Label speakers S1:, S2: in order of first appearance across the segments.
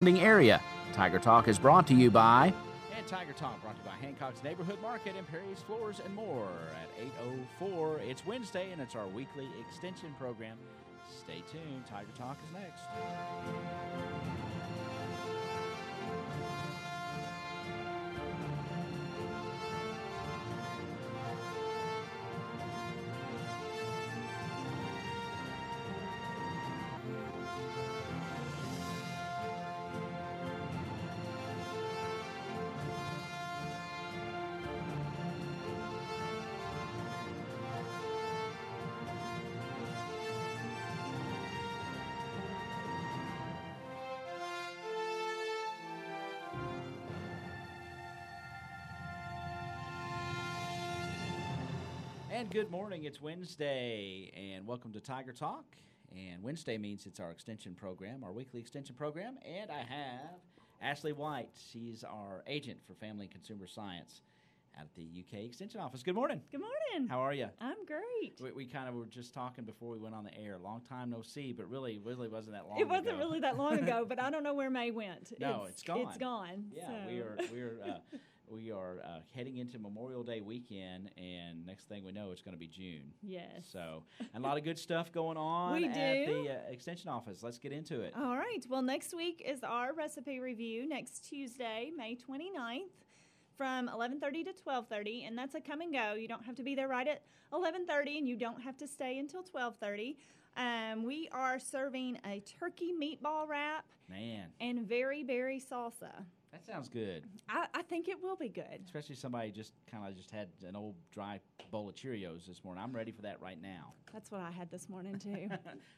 S1: area. Tiger Talk is brought to you by...
S2: And Tiger Talk brought to you by Hancock's Neighborhood Market and Perry's Floors and More at 8:04. It's Wednesday, and it's our weekly extension program. Stay tuned. Tiger Talk is next. And good morning. It's Wednesday, and welcome to Tiger Talk. And Wednesday means it's our extension program, our weekly extension program. And I have Ashley White. She's our agent for Family and Consumer Science at the UK Extension Office. Good morning.
S3: Good morning.
S2: How are you?
S3: I'm great.
S2: We kind of were just talking before we went on the air. Long time no see, but really wasn't that long
S3: It
S2: ago.
S3: wasn't really that long ago, but I don't know where May went.
S2: No, it's gone.
S3: It's gone.
S2: Yeah,
S3: so.
S2: we are heading into Memorial Day weekend, and next thing we know, it's going to be June.
S3: Yes.
S2: So, and a lot of good stuff going on
S3: We
S2: at
S3: do.
S2: the Extension Office. Let's get into it.
S3: All right. Well, next week is our recipe review next Tuesday, May 29th. From 11:30 to 12:30, and that's a come and go. You don't have to be there right at 11:30, and you don't have to stay until 12:30. We are serving a turkey meatball wrap
S2: Man,
S3: and very berry salsa.
S2: that sounds good.
S3: I think it will be good.
S2: Especially somebody just had an old dry bowl of Cheerios this morning. I'm ready for that right now.
S3: That's what I had this morning, too.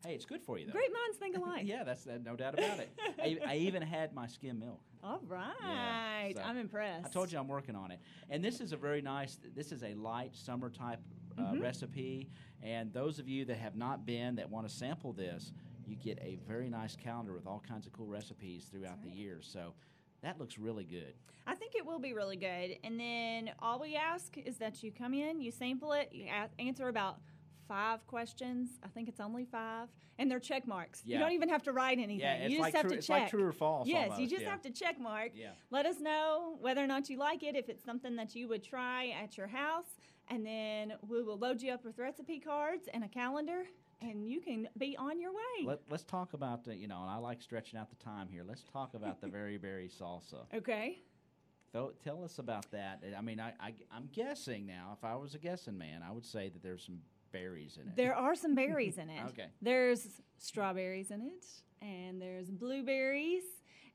S2: Hey, it's good for you, though.
S3: Great minds think alike.
S2: Yeah, that's no doubt about it. I even had my skim milk.
S3: All right.
S2: Yeah, so
S3: I'm impressed.
S2: I told you I'm working on it. And this is a light summer type recipe. And those of you that have not been, that want to sample this, you get a very nice calendar with all kinds of cool recipes throughout the year. So that looks really good.
S3: I think it will be really good. And then all we ask is that you come in, you sample it, you answer about 5 questions. I think it's only 5. And they're check marks.
S2: Yeah.
S3: You don't even have to write anything.
S2: Yeah,
S3: you just have to check.
S2: It's like true or false.
S3: Yes,
S2: almost.
S3: you just
S2: Yeah.
S3: have to check mark.
S2: Yeah.
S3: Let us know whether or not you like it, if it's something that you would try at your house. And then we will load you up with recipe cards and a calendar, and you can be on your way.
S2: Let's talk about, and I like stretching out the time here. Let's talk about the very berry salsa.
S3: Okay.
S2: Tell us about that. I mean, I'm guessing now, if I was a guessing man, I would say that there's some berries in it.
S3: There are some berries in it.
S2: Okay.
S3: There's strawberries in it, and there's blueberries.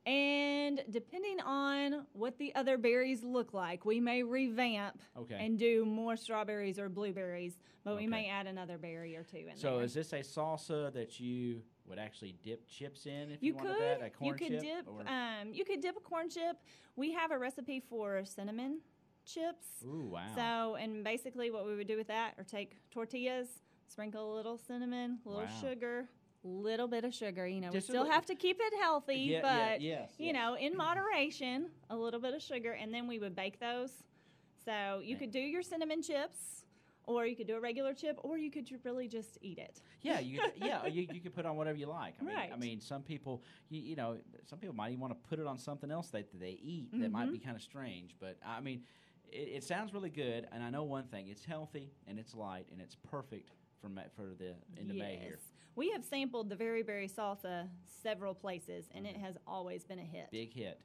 S3: And depending on what the other berries look like, we may revamp and do more strawberries or blueberries, but we may add another berry or two in there.
S2: So is this a salsa that you would actually dip chips in if you
S3: could,
S2: wanted that? A corn
S3: you could
S2: chip?
S3: you could dip a corn chip. We have a recipe for cinnamon chips.
S2: Ooh, wow.
S3: So, and basically what we would do with that are take tortillas, sprinkle a little cinnamon, a little sugar, little bit of sugar. We still have to keep it healthy, but, in moderation, a little bit of sugar, and then we would bake those. So you could do your cinnamon chips, or you could do a regular chip, or you could really just eat it.
S2: Yeah, you could put on whatever you like.
S3: Right.
S2: I mean, some people, some people might even want to put it on something else that they eat that might be kind of strange. But, I mean, it sounds really good, and I know one thing. It's healthy, and it's light, and it's perfect for the end of May here.
S3: We have sampled the very berry salsa several places, and it has always been a hit.
S2: Big hit.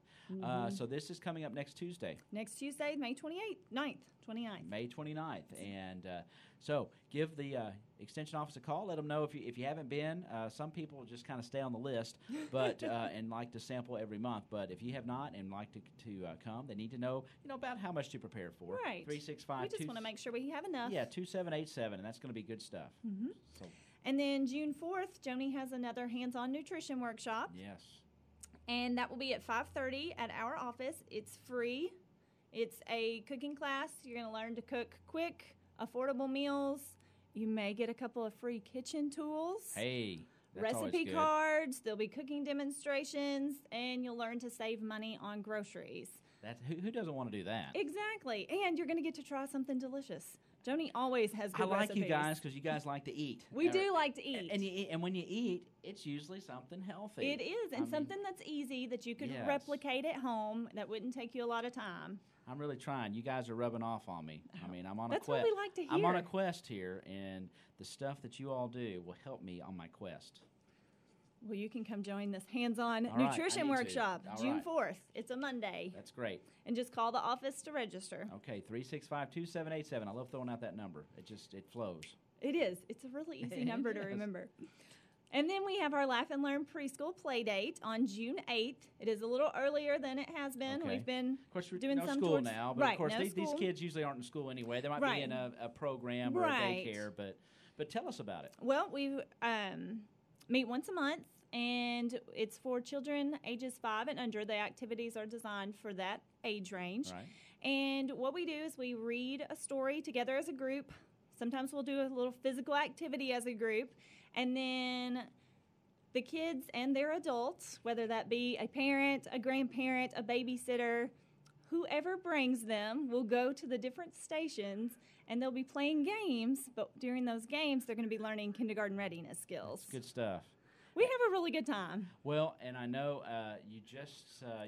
S2: So this is coming up next Tuesday.
S3: Next Tuesday, May 29th.
S2: May 29th. And so give the Extension Office a call. Let them know if you haven't been. Some people just kind of stay on the list but and like to sample every month. But if you have not and like to come, they need to know about how much to prepare for.
S3: Right.
S2: 365.
S3: We just want to make sure we have enough.
S2: Yeah, 2787, and that's going to be good stuff.
S3: Mm-hmm.
S2: So.
S3: And then June 4th, Joni has another hands-on nutrition workshop.
S2: Yes.
S3: And that will be at 5:30 at our office. It's free. It's a cooking class. You're going to learn to cook quick, affordable meals. You may get a couple of free kitchen tools.
S2: Hey, that's
S3: recipe
S2: good.
S3: cards. There'll be cooking demonstrations, and you'll learn to save money on groceries.
S2: Who doesn't want to do that?
S3: Exactly. And you're going to get to try something delicious. Joni always has good
S2: I like
S3: recipes.
S2: you guys because you guys like to eat.
S3: We do like to eat.
S2: And when you eat, it's usually something healthy.
S3: It is, and something that's easy that you could replicate at home that wouldn't take you a lot of time.
S2: I'm really trying. You guys are rubbing off on me. I mean, I'm on a quest.
S3: That's what we like to hear.
S2: I'm on a quest here, and the stuff that you all do will help me on my quest.
S3: Well, you can come join this hands-on nutrition workshop, June 4th. It's a Monday.
S2: That's great.
S3: And just call the office to register.
S2: Okay, 365-2787. I love throwing out that number. It flows.
S3: It is. It's a really easy number to remember. And then we have our Laugh and Learn preschool play date on June 8th. It is a little earlier than it has been.
S2: Okay.
S3: We've been doing
S2: no
S3: some
S2: school now, but of course these kids usually aren't in school anyway. They might be in a program or a daycare, but tell us about it.
S3: Well, we meet once a month, and it's for children ages 5 and under. The activities are designed for that age range.
S2: Right.
S3: And what we do is we read a story together as a group. Sometimes we'll do a little physical activity as a group. And then the kids and their adults, whether that be a parent, a grandparent, a babysitter, whoever brings them will go to the different stations and they'll be playing games. But during those games, they're going to be learning kindergarten readiness skills.
S2: That's good stuff.
S3: We have a really good time.
S2: Well, and I know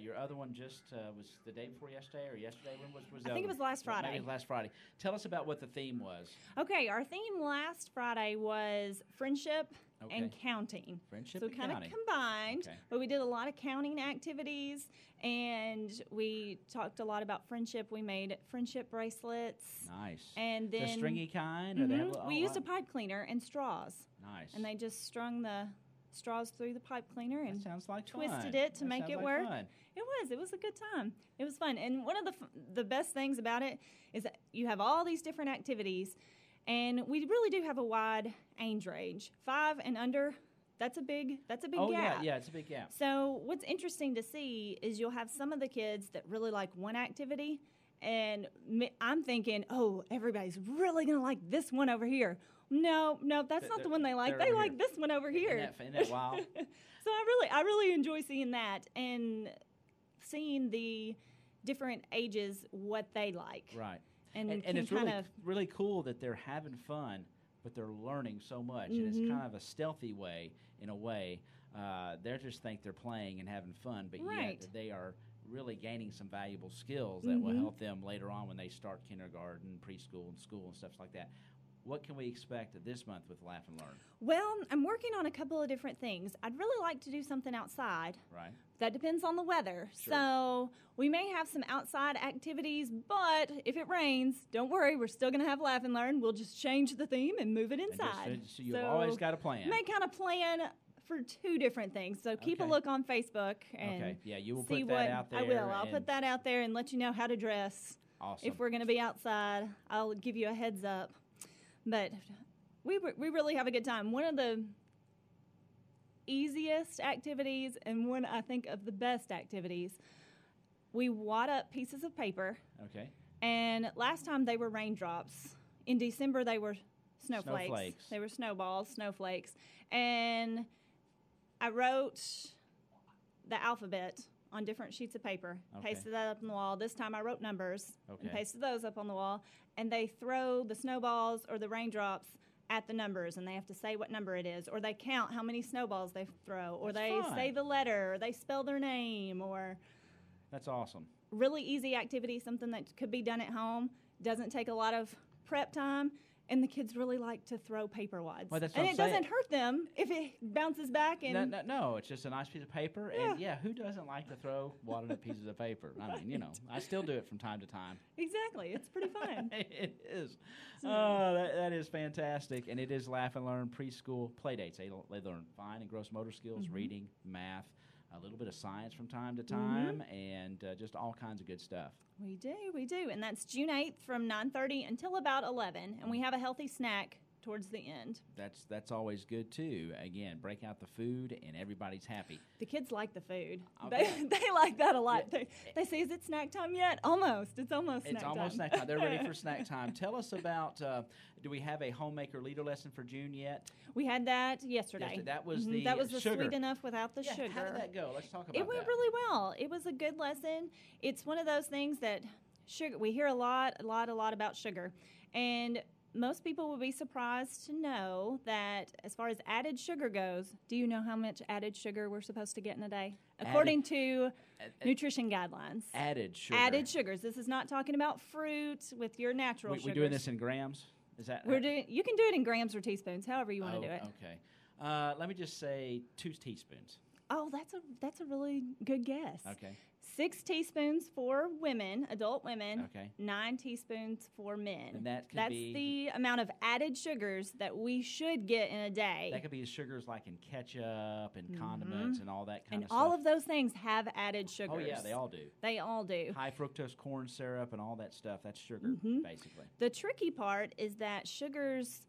S2: your other one was the day before yesterday or yesterday. When was
S3: I think it was last Friday.
S2: Maybe it was last Friday. Tell us about what the theme was.
S3: Okay, our theme last Friday was friendship and counting.
S2: Friendship
S3: and
S2: counting.
S3: So kind of combined, but we did a lot of counting activities, and we talked a lot about friendship. We made friendship bracelets.
S2: Nice.
S3: And then
S2: the stringy kind?
S3: Mm-hmm, we used a pipe cleaner and straws.
S2: Nice.
S3: And they just strung the straws through the pipe cleaner and
S2: sounds like
S3: twisted it to make it work.
S2: Fun.
S3: It was a good time. It was fun. And one of the best things about it is that you have all these different activities, and we really do have a wide age range. 5 and under, that's a big gap.
S2: Yeah, it's a big gap.
S3: So what's interesting to see is you'll have some of the kids that really like one activity, and I'm thinking, oh, everybody's really going to like this one over here. No, that's not the one they like. They like this one over here.
S2: Isn't that wild?
S3: So I really enjoy seeing that and seeing the different ages what they like.
S2: Right. And it's really cool that they're having fun, but they're learning so much. Mm-hmm. And it's kind of a stealthy way, in a way. They just think they're playing and having fun, but yet they are really gaining some valuable skills that will help them later on when they start kindergarten, preschool, and school and stuff like that. What can we expect this month with Laugh and Learn?
S3: Well, I'm working on a couple of different things. I'd really like to do something outside.
S2: Right.
S3: That depends on the weather. Sure. So we may have some outside activities, but if it rains, don't worry. We're still going to have Laugh and Learn. We'll just change the theme and move it inside.
S2: So you've always got a plan.
S3: May kind of plan for 2 different things. So keep a look on Facebook and
S2: you will put that out there.
S3: I will. I'll put that out there and let you know how to dress.
S2: Awesome.
S3: If we're going to be outside, I'll give you a heads up. But we really have a good time. One of the easiest activities and one, I think, of the best activities, we wad up pieces of paper.
S2: Okay.
S3: And last time they were raindrops. In December, they were snowflakes. They were snowballs, snowflakes. And I wrote the alphabet on different sheets of paper, pasted that up on the wall. This time I wrote numbers and pasted those up on the wall. And they throw the snowballs or the raindrops at the numbers, and they have to say what number it is. Or they count how many snowballs they throw. Or they say the letter, or they spell their name. Or
S2: that's awesome.
S3: Really easy activity, something that could be done at home. Doesn't take a lot of prep time. And the kids really like to throw paper wads.
S2: Well, that's
S3: and it doesn't hurt them if it bounces back. And
S2: no, it's just a nice piece of paper. Yeah. And, who doesn't like to throw wadded up pieces of paper? I mean, I still do it from time to time.
S3: Exactly. It's pretty fun.
S2: It is. Oh, that is fantastic. And it is Laugh and Learn preschool play dates. They learn fine and gross motor skills, reading, math, a little bit of science from time to time, and just all kinds of good stuff.
S3: We do. And that's June 8th from 9:30 until about 11. And we have a healthy snack towards the end.
S2: That's always good, too. Again, break out the food, and everybody's happy.
S3: The kids like the food. They like that a lot. Yeah. They say, is it snack time yet? Almost. It's almost snack time.
S2: It's almost snack time. They're ready for snack time. Tell us about, do we have a homemaker leader lesson for June yet?
S3: We had that yesterday.
S2: That was
S3: that was the
S2: sugar.
S3: Sweet Enough Without the Sugar.
S2: How did that go? Let's talk about
S3: it. It went really well. It was a good lesson. It's one of those things that sugar, we hear a lot about sugar. And most people will be surprised to know that as far as added sugar goes, do you know how much added sugar we're supposed to get in a day? According to nutrition guidelines.
S2: Added sugar.
S3: Added sugars. This is not talking about fruit with your natural sugars.
S2: We're doing this in grams? Is that?
S3: You can do it in grams or teaspoons, however you want to do it.
S2: Okay. Let me just say 2 teaspoons.
S3: Oh, that's a really good guess.
S2: Okay.
S3: 6 teaspoons for women, adult women.
S2: Okay.
S3: 9 teaspoons for men.
S2: And that's
S3: the amount of added sugars that we should get in a day.
S2: That could be the sugars like in ketchup and condiments and all that kind of stuff.
S3: And all of those things have added sugars.
S2: Oh, yeah, they all do.
S3: They all do.
S2: High fructose corn syrup and all that stuff, that's sugar, basically.
S3: The tricky part is that sugars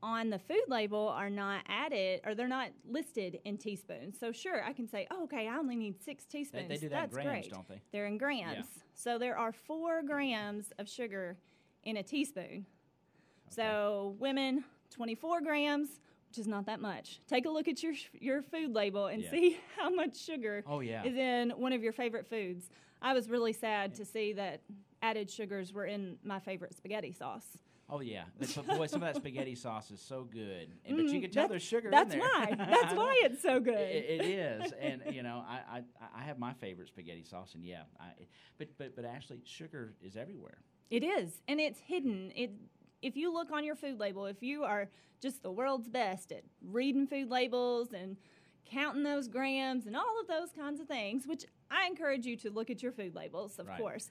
S3: on the food label are not added, or they're not listed in teaspoons. So sure, I can say, oh, okay, I only need 6 teaspoons.
S2: They do that in grams, don't they?
S3: They're in grams. Yeah. So there are 4 grams of sugar in a teaspoon. Okay. So women, 24 grams, which is not that much. Take a look at your food label and see how much sugar is in one of your favorite foods. I was really sad to see that added sugars were in my favorite spaghetti sauce.
S2: Oh, yeah. But boy, some of that spaghetti sauce is so good. But you can tell there's sugar in there.
S3: That's why it's so good.
S2: It is. And, I have my favorite spaghetti sauce, and but actually, sugar is everywhere.
S3: It is, and it's hidden. If you look on your food label, if you are just the world's best at reading food labels and counting those grams and all of those kinds of things, which I encourage you to look at your food labels, of course.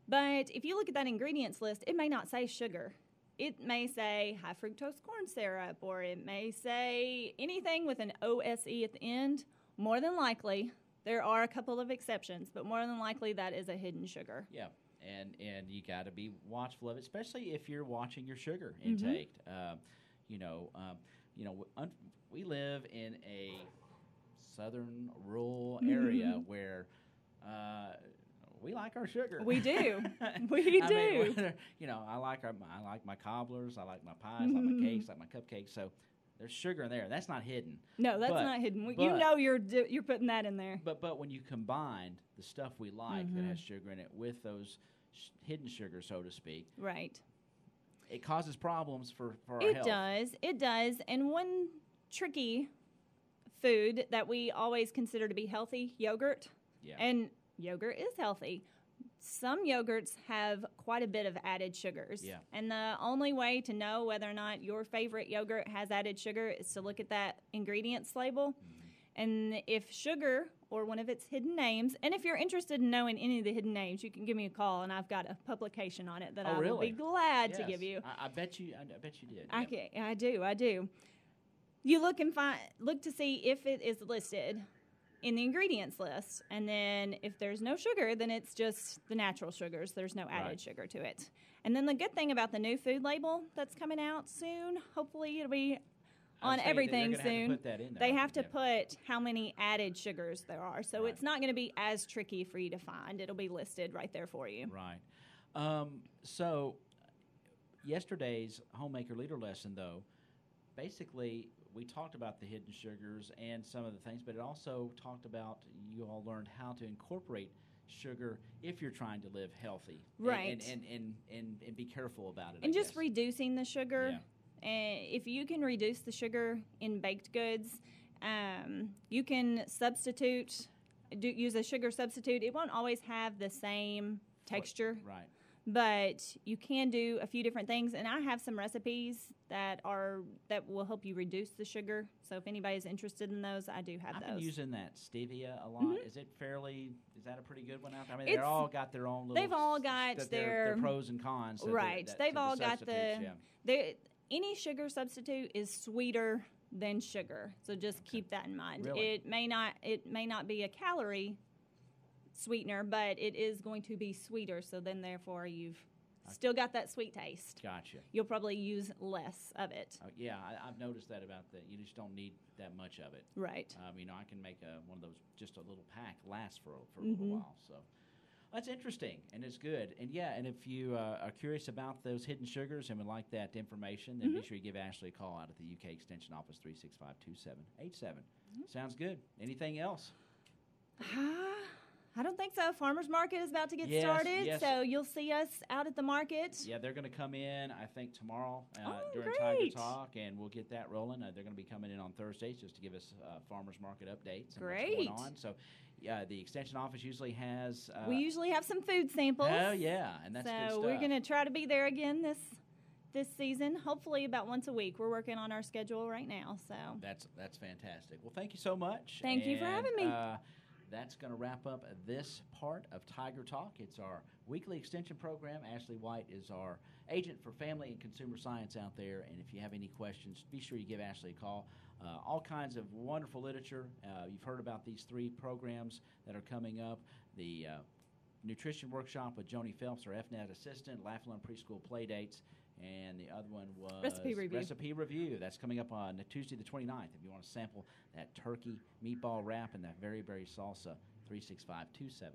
S3: But if you look at that ingredients list, it may not say sugar. It may say high fructose corn syrup, or it may say anything with an OSE at the end. More than likely, there are a couple of exceptions, but more than likely that is a hidden sugar.
S2: Yeah, and you got to be watchful of it, especially if you're watching your sugar intake. We live in a southern rural area where we like our sugar.
S3: We do. We do.
S2: I like my cobblers. I like my pies. I like my cakes. I like my cupcakes. So there's sugar in there. That's not hidden.
S3: No, that's not hidden. You're putting that in there.
S2: But when you combine the stuff we like that has sugar in it with those hidden sugar, so to speak,
S3: right,
S2: it causes problems for our health.
S3: It does. And one tricky food that we always consider to be healthy, yogurt.
S2: Yeah.
S3: And yogurt is healthy. Some yogurts have quite a bit of added sugars.
S2: Yeah.
S3: And the only way to know whether or not your favorite yogurt has added sugar is to look at that ingredients label. And if sugar, or one of its hidden names, and if you're interested in knowing any of the hidden names, you can give me a call, and I've got a publication on it that I will be glad to give you.
S2: I bet you did.
S3: I do. You look to see if it is listed in the ingredients list, and then if there's no sugar, then it's just the natural sugars. There's no added sugar to it. And then the good thing about the new food label that's coming out soon, hopefully it'll be on everything soon. They have to put how many added sugars there are, so it's not going to be as tricky for you to find. It'll be listed right there for you.
S2: Right. So yesterday's Homemaker Leader lesson, though, basically we talked about the hidden sugars and some of the things, but it also talked about, you all learned how to incorporate sugar if you're trying to live healthy.
S3: Right.
S2: And be careful about it.
S3: And just reducing the sugar. Yeah. If you can reduce the sugar in baked goods, you can use a sugar substitute. It won't always have the same texture.
S2: Right.
S3: But you can do a few different things, and I have some recipes that will help you reduce the sugar. So if anybody's interested in those, I do have those.
S2: I've been using that stevia a lot. Is that a pretty good one out there? I mean, they've all got their own little.
S3: They've all got
S2: their pros and cons.
S3: Right. They've all got any sugar substitute is sweeter than sugar. So just keep that in mind.
S2: Really?
S3: It may not be a calorie sweetener, but it is going to be sweeter, so then therefore you've still got that sweet taste.
S2: Gotcha.
S3: You'll probably use less of it.
S2: I've noticed that about that. You just don't need that much of it.
S3: Right.
S2: I can make one of those, just a little pack, last for a little while. So that's interesting, and it's good. And and if you are curious about those hidden sugars and would like that information, then be sure you give Ashley a call out at the UK Extension Office, 365-2787. Sounds good. Anything else?
S3: I I don't think so. Farmers Market is about to get started, so you'll see us out at the market.
S2: Yeah, they're going to come in, I think, tomorrow during Tiger Talk, and we'll get that rolling. They're going to be coming in on Thursdays just to give us Farmers Market updates and what's going on. So, the Extension office usually has...
S3: we usually have some food samples.
S2: Oh, yeah, and that's good stuff.
S3: So we're going to try to be there again this season, hopefully about once a week. We're working on our schedule right now. So
S2: That's fantastic. Well, thank you so much.
S3: Thank you for having me.
S2: That's going to wrap up this part of Tiger Talk. It's our weekly extension program. Ashley White is our agent for family and consumer science out there. And if you have any questions, be sure you give Ashley a call. All kinds of wonderful literature. You've heard about these 3 programs that are coming up. The nutrition workshop with Joni Phelps, our FNET assistant, Laughlin Preschool Playdates, and the other one was Recipe Review. That's coming up on Tuesday the 29th. If you want to sample that turkey meatball wrap and that very, very salsa, 365-2787.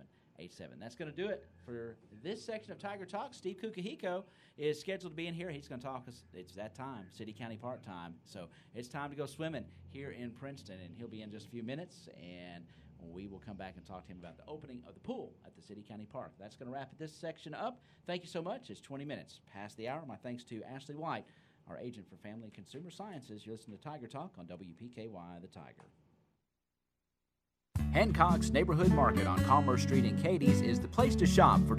S2: That's going to do it for this section of Tiger Talk. Steve Kukahiko is scheduled to be in here. He's going to talk us. It's that time, City County Park time. So it's time to go swimming here in Princeton, and he'll be in just a few minutes, and we will come back and talk to him about the opening of the pool at the City County Park. That's going to wrap this section up. Thank you so much. It's 20 minutes past the hour. My thanks to Ashley White, our agent for Family and Consumer Sciences. You're listening to Tiger Talk on WPKY The Tiger.
S1: Hancock's Neighborhood Market on Commerce Street in Cadiz is the place to shop for